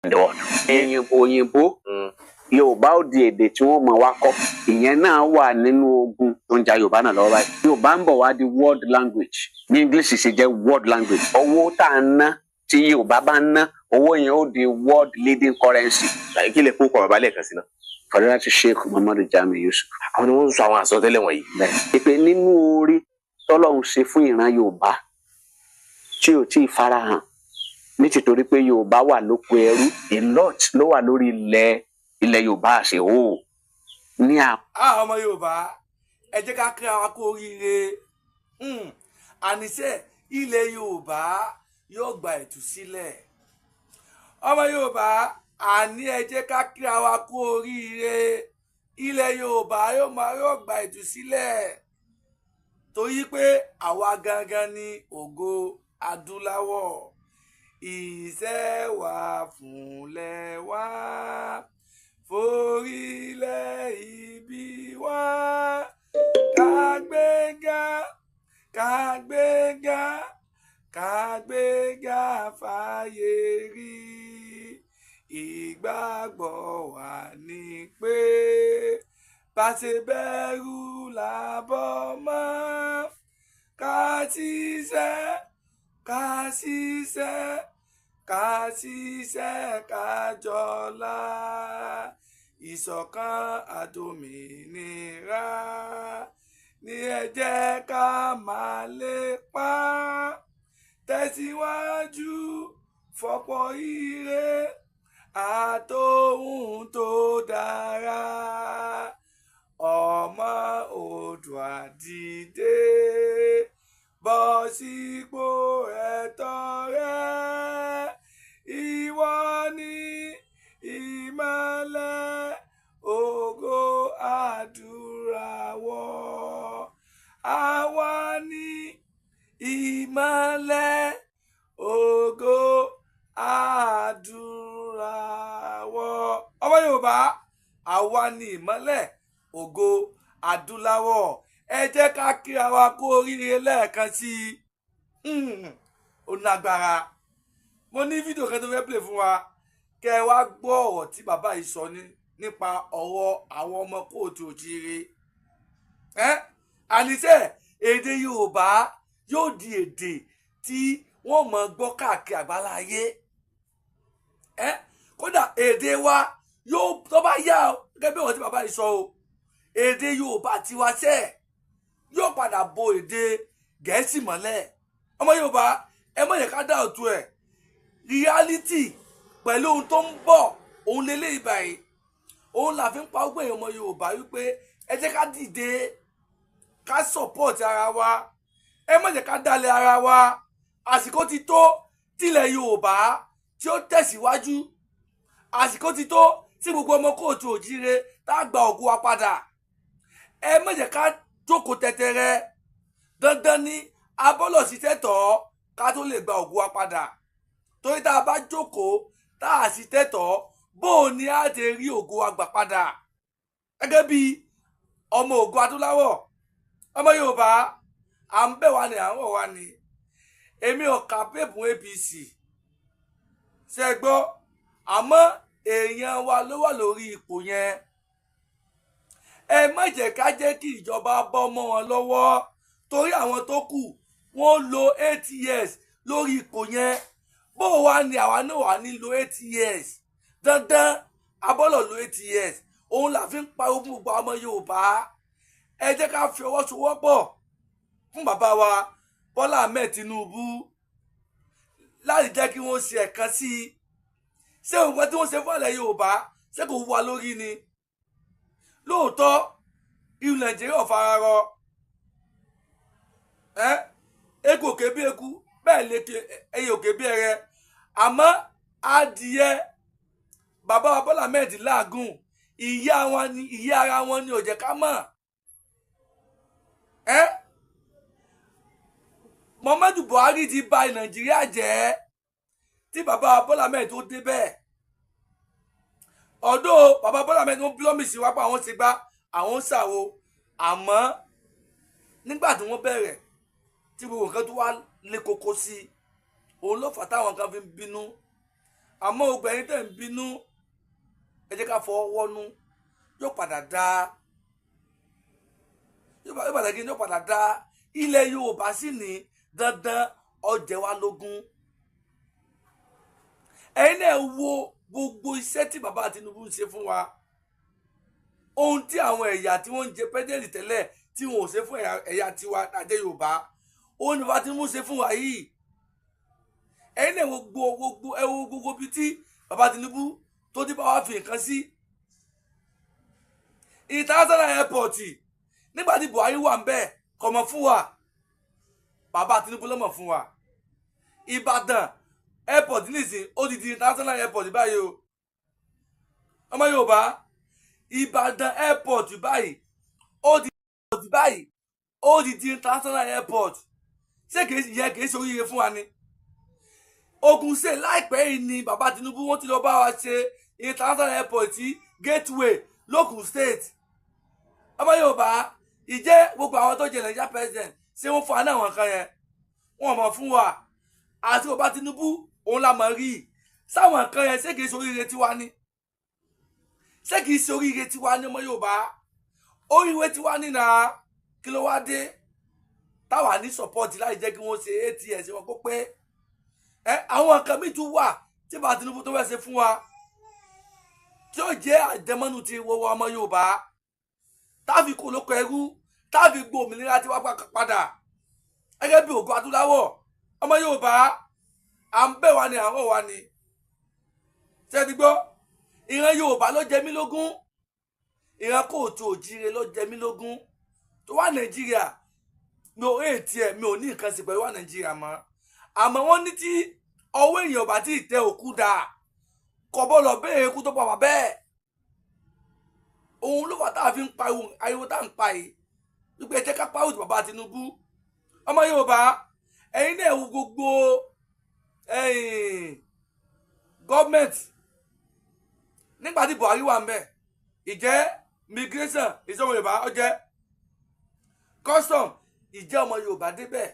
in the world. Òyìnbó Yorùbá ó di èdè tí wọ́n mọ̀ wá kọ́. Ìyẹn náà wà nínú ogun tó ń ja Yorùbá náà lọ́wọ́ báyìí. Yorùbá ń bọ̀ wá di world language. Bí English ṣe jẹ́ world language. Owó tá à ń ná tí Yorùbá bá ń ná, owó yẹn ó di world leading currency. Kí lè kó kọ̀ bàbá lẹ́ẹ̀kan sí náà? Fọdúnláti Sheikh Muhammadu Jamiu Yusuf. Àwọn ni wọ́n ń sọ àwọn àsọtẹ́lẹ̀ wọ̀nyí. Ìpè nínú orí tọ́lọ́run ṣe fún ìran Yorùbá tí ò tí ì farahàn nítorí pé Yorùbá wà lóko ẹrú, a lot ló wà lórí ilẹ̀ Yorùbá àṣẹ o ní ọmọ Yorùbá ẹ jẹ́ ká kí ara kú oríire. Àníṣe ilẹ̀ Yorùbá yóò gba ìtúsílẹ̀. Ọmọ Yorùbá àní ẹ jẹ́ ká kí ara kú oríire. Ilẹ̀ Yorùbá yóò gba ìtúsílẹ̀ torí pé àwa gangan ni ògo adúláwọ̀. Ìṣẹ́ wà fúnlẹ̀ wá forílẹ̀ ibi wá kàgbéga kàgbéga kàgbéga fàyè rí. Ìgbàgbọ́ wa ni pé pàṣẹ bẹ̀rù làbọ̀ mọ́ ká ṣiṣẹ́ ká ṣiṣẹ́ ká ṣiṣẹ́ ká jọlá ìṣọ̀kan àtòmìnira ní ẹ jẹ́ ká máa lépa tẹ̀síwájú fọ̀pọ̀ ire àtòhun tó dára. Ọmọ Oòduà dìde bọ́ sípò ẹ̀tọ́ rẹ. Ìwọ ni ìmọ́lẹ̀ ògo adúláwọ̀. Àwa ni ìmọ́lẹ̀ ògo adúláwọ̀. Ọmọ Yorùbá àwa ni ìmọ́lẹ̀ ògo adúláwọ̀. Ẹ jẹ́ ká kíra wa kú oríire lẹ́ẹ̀kan sí i. Ó lágbára. Mo ní fídíò kan tó fẹ́ play fún wa kẹ́ ẹ wá gbọ́ ọ̀rọ̀ tí bàbá yìí sọ nípa ọ̀rọ̀ àwọn ọmọ kóòtù òjíire. Àníṣe èdè Yorùbá yóò di èdè tí wọ́n mọ̀ gbọ́ káàkiri àgbáláyé. Kódà èdè wa yóò tó bá yá gẹ́gẹ́ bí ọ̀rọ̀ tí bàbá yìí sọ o, èdè Yorùbá tiwa sẹ́ẹ̀ yóò padà bo èdè Gẹ̀ẹ́sì mọ́lẹ̀. Ọmọ Yorùbá ẹ má yẹ ká dá òtún ẹ̀. Reality pẹ̀lú ohun tó ń bọ̀ òun lélẹ́yìí báyìí. Òun là fi ń pa ọgbọ́n èèyàn ọmọ Yorùbá wípé ẹ jẹ́ ká dìde ká support ara wa. Ẹ má jẹ́ ká dalẹ̀ ara wa. Àsìkò ti tó tílẹ̀ Yorùbá tí ó tẹ̀síwájú. Àsìkò ti tó tí gbogbo ọmọ kóòtù òjíire tá a gba ògo wa padà. Ẹ má jẹ́ ká jókòó tẹ́tẹ́rẹ́. Dandan ni abọ́lọ̀ sí tẹ́tọ̀ọ́ ká tó lè gba ògo wa padà. Torí tá a bá jókòó tá a sì tẹ́tọ̀ọ́ bó o ní á ti rí ògo wa gbà padà. Gẹ́gẹ́ bí ọmọ ògo adúláwọ̀. Ọmọ Yorùbá à ń bẹ̀ wá ní àwọn wa ni. Èmi ò kà pépùn APC. Ṣé ẹ gbọ́? Àmọ́ èèyàn wa ló wà lórí ipò yẹn. Ẹ má jẹ́ ká jẹ́ kí ìjọba bọ́ mọ́ wọn lọ́wọ́ torí àwọn tó kù wọ́n lo 8 years lórí ipò yẹn. Bó wá ní àwa náà wà ní lo 8 years. Dandan abọ́lọ̀ lo 8 years. Òun là fi ń pa ogun gbogbo ọmọ Yorùbá. Ẹ jẹ́ ká fi ọwọ́ sowọ́pọ̀ fún bàbá wa Bọ́lá Ahmed Tinubu láti jẹ́ kí wọ́n ṣe ẹ̀kan sí i. Ṣé nǹkan tí wọ́n ṣe fún ilẹ̀ Yorùbá ṣé kò wúwa lórí ni? Lóòótọ́ ìlú Nàìjíríà ò fara rọ. Eku òkè bí eku bẹ́ẹ̀ lè ẹyẹ òkè bí ẹyẹ. Àmọ́ adìyẹ bàbá wa Bọ́lá Ahmed láàgùn ìyá ara wọn ni ò jẹ́ ká mọ̀. Muhammadu Buhari ti bà Nàìjíríà jẹ́ tí bàbá Bọ́lá Ahmed tó débẹ̀. Ọ̀dọ̀ bàbá Bọ́lá Ahmed wọ́n bílọ́mìsì wá pa àwọn ṣe gbá àwọn ṣàwo. Àmọ́ nígbà tí wọ́n bẹ̀rẹ̀ tí gbogbo nǹkan tó wá lé koko sí i òun ló fà táwọn kan fi ń bínú. àmọ́ obìnrin tẹ̀ ń bínú ẹ jẹ́ ká fọwọ́ wọ́nú yóò padà dá yóò padà dá ilẹ̀ Yorùbá sì ní dandan ọjẹ́ wa lógún. ẹ̀yin náà wo gbogbo iṣẹ́ tí bàbá Tinubu ń ṣe fún wa, ohun tí àwọn ẹ̀yà tí wọ́n ń jẹ pẹ́dẹ́lì tẹ́lẹ̀ tí wọn ò ṣe fún ẹ̀yà tiwa àjẹ́ Yorùbá, òun ni bàbá Tinubu ṣe fún wa yìí. ẹ̀yin náà wo gbogbo bíi tí bàbá Tinubu tó dé bá wa fi nǹkan sí. International airport nígbà tí Buhari wà ń bẹ̀ kò mọ̀ fún wa, bàbá Tinubu ló mọ̀ fún wa. Ìbàdàn airport nísìn ó di international airport báyìí o ọmọ Yorùbá. Ìbàdàn airport báyìí ó di international airport. ṣé kìí ṣe oríire fún wa ni? Ògùn ṣe láìpẹ́ yìí ni bàbá Tinubu wọ́n ti lọ bá wa ṣe international airport gateway lógùn state. ọmọ Yorùbá, ìjẹ́ gbogbo àwọn tó jẹ Nàìjíríà president ṣé wọ́n fún wa ní àwọn nǹkan yẹn? wọ́n mọ̀ fún wa. àti bàbá Tinubu òun la mọ̀ rí sáwọn nǹkan yẹn. ṣé kìí ṣe oríire tiwa ni? ṣé kìí ṣe oríire tiwa ni ọmọ Yorùbá? oríire tiwa ni náà. kí ló wá dé táwa ní support láì jẹ́ kí wọ́n ṣe ATS wọn kó pé àwọn nǹkan míì tún wà tí bàbá Tinubu tó fẹ́ ṣe fún wa tí ó jẹ́ àjẹmọ́nú ti wọ́wọ́ ọmọ Yorùbá, táàfi kò lóko ẹrú, táàfi gbọ́ òmìnira tí wá padà gẹ́gẹ́ bí ògo adúláwọ̀. ọmọ Yorùbá, à ń bẹ̀ wá ní àwọn wa ni. ṣé ti gbọ́? ìran Yorùbá ló jẹ mí lógún, ìran Kóòtù Òjíire ló jẹ mí lógún. tó wà Nàìjíríà mi ò ètí ẹ̀, mi ò ní nǹkan sí pẹ̀lú wà Nàìjíríà mọ́. àmọ́ wọ́n ní tí ọwọ́ èèyàn bá ti tẹ òkú dà kọ́ bọ́ lọ bẹ́ẹ̀ ikú tó pa wà bẹ́ẹ̀. òun ló fà tá a fi ń pa ariwo tá à ń pa yìí wípé ẹ jẹ́ ká pàrọ̀ bàbá Tinubu. ọmọ Yorùbá, ẹ̀yin náà wo gbogbo gọ́ọ̀mẹ̀ntì nígbà tí Buhari wà ń bẹ̀. ìjẹ́ migration ìjẹ́ ọmọ Yorùbá, ó jẹ́ custom ìjẹ́ ọmọ Yorùbá débẹ̀,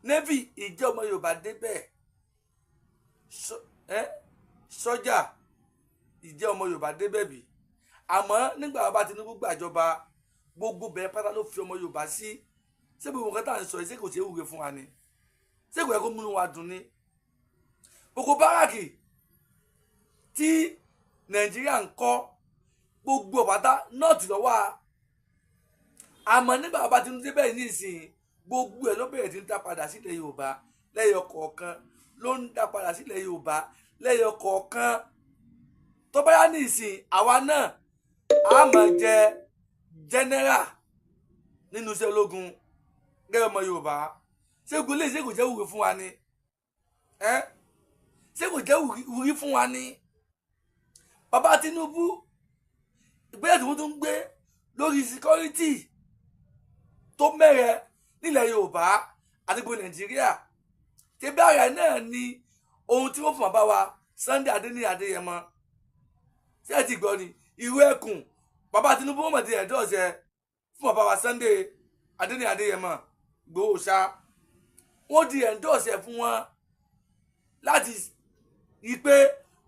navy ìjẹ́ ọmọ Yorùbá débẹ̀, sọ́jà ìjẹ́ ọmọ Yorùbá débẹ̀ bí. àmọ́ nígbà bàbá Tinubu gbàjọba gbogbo bẹ̀rẹ̀ pátá ló fi ọmọ Yorùbá sí. ṣé gbogbo nǹkan tá à ń sọ yìí ṣé kò ṣe é wúre fún wa ni? ṣé kò yẹ kó múnú wa dùn ni? gbogbo báràkì tí Nàìjíríà ń kọ́ gbogbo ọ̀pátá nọ́ọ̀tì lọ́wọ́ àmọ́ nígbà bàbá Tinubu débẹ̀ nísìnyí gbogbo ẹ̀ ló bẹ̀rẹ̀ tí ń dá padà sílẹ̀ Yorùbá lẹ́yọ kọ̀ọ̀kan, ló ń dá padà sílẹ̀ Yorùbá lẹ́yọ kọ̀ọ̀kan. tó bá yá nísìnyí àwa náà a máa jẹ general nínú iṣẹ́ ológun gẹ́gẹ́ ọmọ Yorùbá. ṣé kò jẹ́ wúrí fún wa ni? ṣé kò jẹ́ wúrí fún wa ni? bàbá Tinubu ìgbésẹ̀ tí wọ́n tún ń gbé lórí security tó mẹ́rẹ̀ nílẹ̀ Yorùbá àti gbogbo Nàìjíríà, tí bára náà ni ohun tí wọ́n fún bàbá wa Sunday Adéyẹmọ. ṣé ẹ ti gbọ́ ni? ìwé ẹkùn bàbá Tinubu wọ́n mọ̀ ti ẹ̀dọ́ọ̀ṣẹ́ fún bàbá wa Sunday Adéyẹmọ Ìgbòho ṣá. wọ́n di ẹ̀dọ́ọ̀ṣẹ́ fún wọn láti rí pé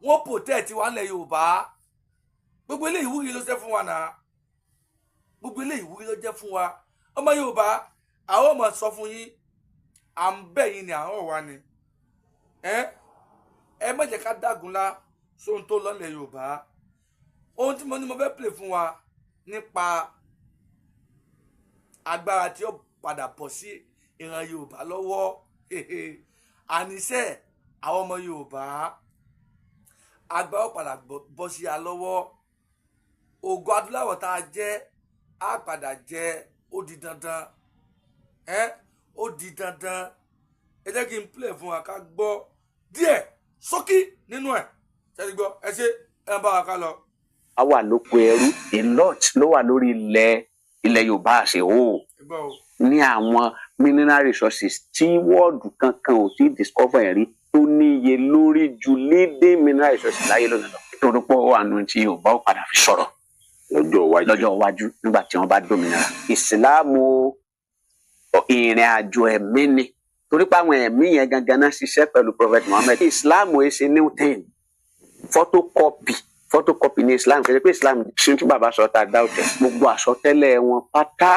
wọ́n protect wa nílẹ̀ Yorùbá. gbogbo ilé ìwúrí ló jẹ́ fún wa náà. gbogbo ilé ìwúrí ló jẹ́ fún wa. ọmọ Yorùbá, àwọn ọmọ sọ fún yín, à ń bẹ̀ yín ni àwọn wa ni. ẹ má jẹ́ ká dágunlá sóhun tó lọ́lẹ̀ Yorùbá. ohun tí mo ní mo fẹ́ play fún wa nípa agbára tí ó padà bọ̀ sí ìran Yorùbá lọ́wọ́. àníṣe àwọn ọmọ Yorùbá, agbára ó padà bọ́ sí a lọ́wọ́. ògo adúláwọ̀ tá a jẹ́ á padà jẹ́, ó di dandan. ó di dandan. ẹ jẹ́ kí n play fún wa ká gbọ́ díẹ̀ ṣókí nínú ẹ̀. ṣé ti gbọ́? ẹ ṣe ẹ bá wa ká lọ. a wà lóko ẹrú, a lot ló wà lórí ilẹ̀ Yorùbá àṣẹ o. ní àwọn mineral resources tí wọ́ọ̀dù kankan ò tí discover rí tó níye lórí ju leading mineral resources láyé lónìí lọ. nítorí pé ó wà nù tí Yorùbá ó padà fi sọ̀rọ̀ lọ́jọ́ iwájú nígbà tí wọ́n bá dòmìnira. ìsìláàmù ìrìn àjò ẹ̀mí ni torí pé àwọn ẹ̀mí yẹn gangan náà ṣiṣẹ́ pẹ̀lú prophet Muhammad. Islam ò ṣe new thing, photocopy ní Islam, kì í ṣe pé Islam ṣe tí bàbá sọ tá a dá òtẹ gbogbo àsọtẹ́lẹ̀ wọn pátá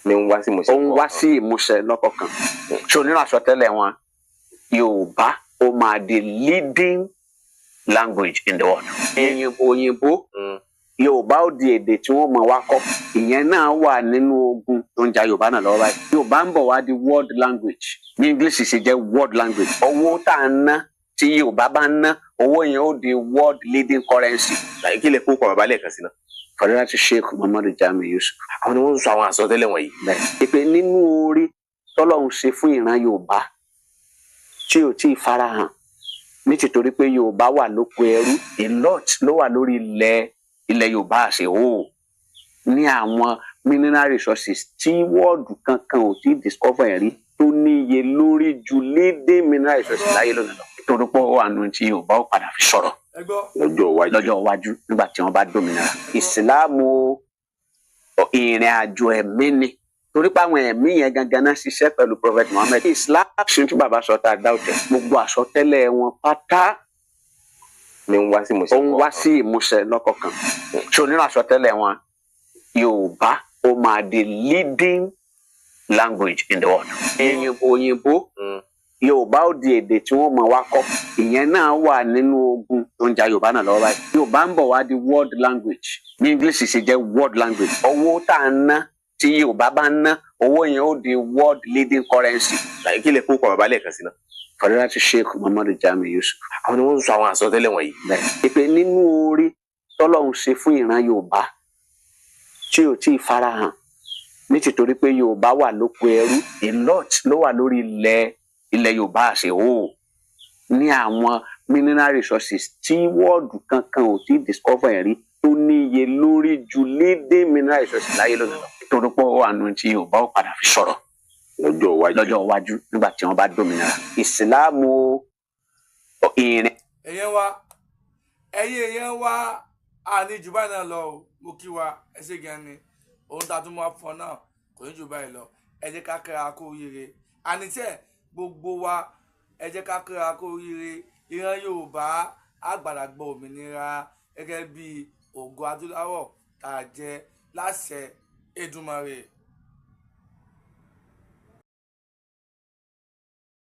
ni ń wá sí ìmúṣẹ. ó ń wá sí ìmúṣẹ lọ́kọ̀ọ̀kan. ṣé onírò àsọtẹ́lẹ̀ wọn Yorùbá ó máa di leading language in the world. òyìnbó Yorùbá ó di èdè tí wọ́n mọ̀ wá kọ́. ìyẹn náà wà nínú ogun tó ń ja Yorùbá náà lọ́wọ́ báyìí. Yorùbá ń bọ̀ wá di world language, bí English ṣe jẹ́ world language. owó tá a ná tí Yorùbá bá ń ná, owó yẹn ó di world leading currency. Kí lè kó kọ bàbá lẹ́ẹ̀kan sí náà? Fọdúnláti Sheikh Muhammadu Jamiu Yusuf. Àwọn ni wọ́n ń sọ àwọn àsọtẹ́lẹ̀ wọ̀nyí. ìpè nínú orí tọ́lọ́run ṣe fún ìran Yorùbá tí ò tí ì farahàn nítorí pé Yorùbá wà lóko ẹrú, a lot ló wà lórí ilẹ̀ Yorùbá àṣẹ o ní àwọn mineral resources tí wọ́ọ̀dù kankan ò tí ì discover rí tó níye lórí ju leading mineral resources láyé lónìí lọ. Nítorí pé ó wà nù tí Yorùbá ó padà fi sọ̀rọ̀ lọ́jọ́ iwájú nígbà tí wọ́n bá dominira. Ìsìláàmù ìrìn àjò ẹ̀mí ni, torí pé àwọn ẹ̀mí yẹn gangan náà ṣiṣẹ́ pẹ̀lú prophet Muhammad. Islam ṣe tí bàbá sọ tá a dá òtẹ gbogbo àsọtẹ́lẹ̀ wọn pátá ni ń wá sí ìmúṣẹ. ó ń wá sí ìmúṣẹ lọ́kọ̀ọ̀kan. ṣé onírò àsọtẹ́lẹ̀ wọn Yorùbá ó máa di leading language in the world. òyìnbó Yorùbá ó di èdè tí wọ́n mọ̀ wá kọ́. ìyẹn náà wà nínú ogun tó ń ja Yorùbá náà lọ́wọ́ báyìí. Yorùbá ń bọ̀ wá di world language, bí English ṣe jẹ́ world language. owó tá a ná tí Yorùbá bá ń ná, owó yẹn ó di world leading currency. Kí lè kó kọ bàbá lẹ́ẹ̀kan sí náà? Fọdúnláti Sheikh Muhammadu Jamiu Yusuf. Àwọn ni wọ́n ń sọ àwọn àsọtẹ́lẹ̀ wọ̀nyí. ìpè nínú orí tọ́lọ́run ṣe fún ìran Yorùbá tí ò tí ì farahàn nítorí pé Yorùbá wà lóko ẹrú, a lot ló wà lórí ilẹ̀ Yorùbá àṣẹ o ní àwọn mineral resources tí wọ́ọ̀dù kankan ò tí ì discover rí tó níye lórí ju leading mineral resources láyé lónìí lọ. Nítorí pé ó wà nù tí Yorùbá ó padà fi sọ̀rọ̀ lọ́jọ́ iwájú nígbà tí wọ́n bá dominira. Ìsìláàmù ìrìn. ẹ̀yin wa àní jù báyìí náà lọ o, mo kí wa ẹ ṣé gan ni ohun tá a tún máa fọ náà kò ní jù báyìí lọ. ẹ jẹ́ ká kíra kó oríire, ànítẹ́ gbogbo wa ẹ jẹ́ ká kíra kó oríire. ìran Yorùbá àgbàlagbà òmìnira gẹ́gẹ́ bí Ògo Adúláwọ̀ tá a jẹ́ láṣẹ Èdùmàrè.